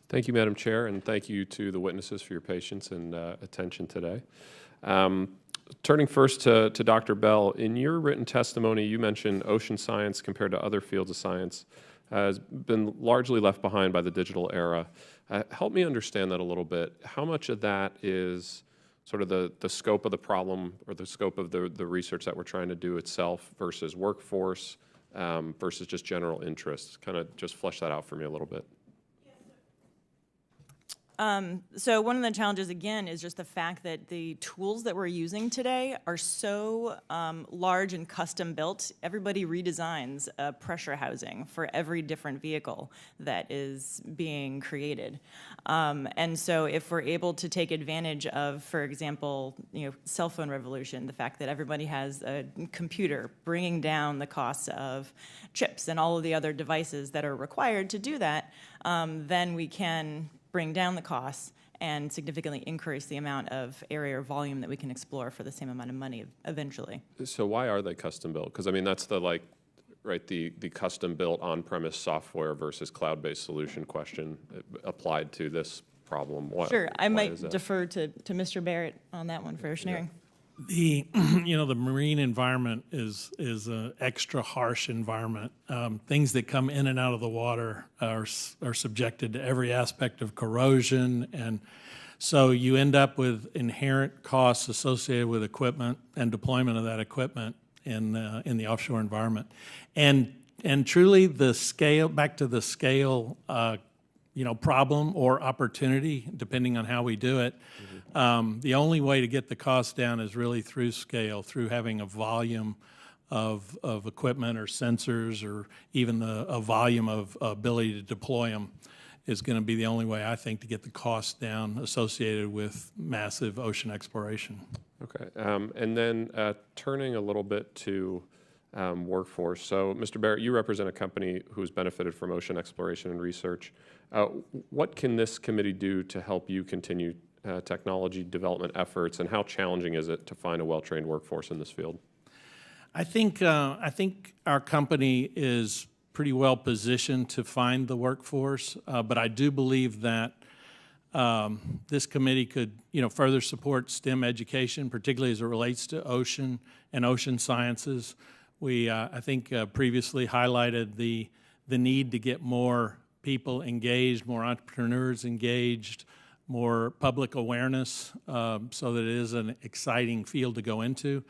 Thank you, Madam Chair, and thank you to the witnesses for your patience and attention today. Turning first to Dr. Bell, in your written testimony, you mentioned ocean science compared to other fields of science has been largely left behind by the digital era. Help me understand that a little bit. How much of that is sort of the scope of the problem or the scope of the research that we're trying to do itself versus workforce versus just general interest? Kind of just flesh that out for me a little bit. So one of the challenges, again, is just the fact that the tools that we're using today are so large and custom built. Everybody redesigns a pressure housing for every different vehicle that is being created. And so if we're able to take advantage of, for example, cell phone revolution, the fact that everybody has a computer, bringing down the costs of chips and all of the other devices that are required to do that, then we can bring down the costs and significantly increase the amount of area or volume that we can explore for the same amount of money eventually. So why are they custom built? Because I mean, that's the the custom built on-premise software versus cloud-based solution question applied to this problem. Sure, I might defer to Mr. Barrett on that one for oceaneering. Yeah. The the marine environment is an extra harsh environment. Things that come in and out of the water are subjected to every aspect of corrosion, and so you end up with inherent costs associated with equipment and deployment of that equipment in the offshore environment, and truly the scale, back to the scale problem or opportunity, depending on how we do it. The only way to get the cost down is really through scale, through having a volume of equipment or sensors, or even a volume of ability to deploy them is going to be the only way, I think, to get the cost down associated with massive ocean exploration. Okay, and then turning a little bit to workforce. So, Mr. Barrett, you represent a company who's benefited from ocean exploration and research. What can this committee do to help you continue technology development efforts, and how challenging is it to find a well-trained workforce in this field? I think our company is pretty well positioned to find the workforce, but I do believe that this committee could further support STEM education, particularly as it relates to ocean and ocean sciences. We, I think, previously highlighted the need to get more people engaged, more entrepreneurs engaged, more public awareness, so that it is an exciting field to go into.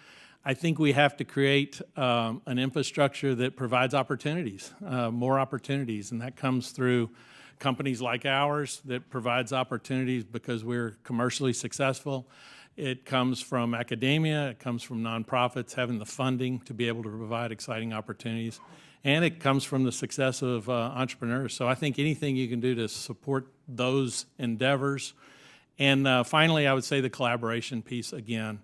I think we have to create an infrastructure that provides opportunities, more opportunities, and that comes through companies like ours that provides opportunities because we're commercially successful. It comes from academia, it comes from nonprofits having the funding to be able to provide exciting opportunities, and it comes from the success of entrepreneurs. So I think anything you can do to support those endeavors. And finally, I would say the collaboration piece again.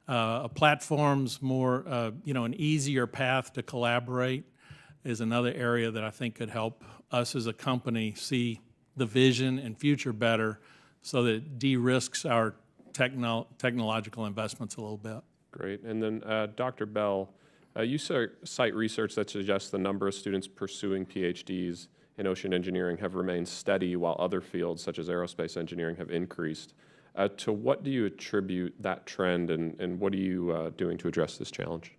A platform's more, an easier path to collaborate is another area that I think could help us as a company see the vision and future better, so that it de-risks our technological investments a little bit. Great. And then Dr. Bell, you cite research that suggests the number of students pursuing PhDs in ocean engineering have remained steady, while other fields such as aerospace engineering have increased. To what do you attribute that trend, and what are you doing to address this challenge?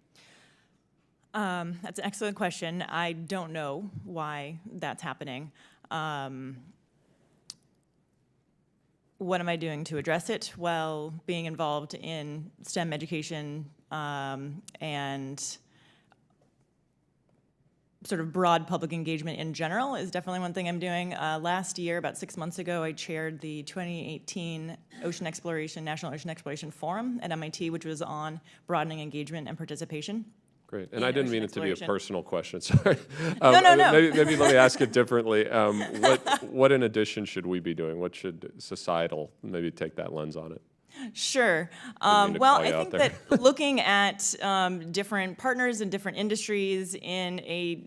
That's an excellent question. I don't know why that's happening. What am I doing to address it? Well, being involved in STEM education and sort of broad public engagement in general is definitely one thing I'm doing. Last year, about 6 months ago, I chaired the 2018 National Ocean Exploration Forum at MIT, which was on broadening engagement and participation. Great, and I didn't mean it to be a personal question, sorry. No. Maybe let me ask it differently. What in addition should we be doing? What should societal maybe take that lens on it? Sure. Well, I think that looking at different partners and different industries in a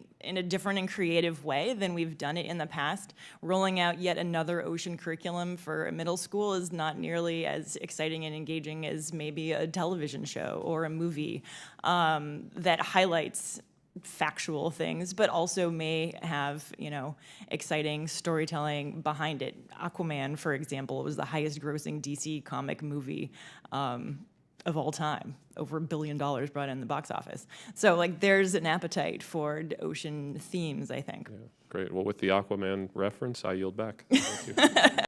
different and creative way than we've done it in the past, rolling out yet another ocean curriculum for a middle school is not nearly as exciting and engaging as maybe a television show or a movie that highlights factual things, but also may have, exciting storytelling behind it. Aquaman, for example, was the highest grossing DC comic movie of all time, over $1 billion brought in the box office. So like there's an appetite for ocean themes, I think. Yeah, great. Well, with the Aquaman reference, I yield back. Thank you.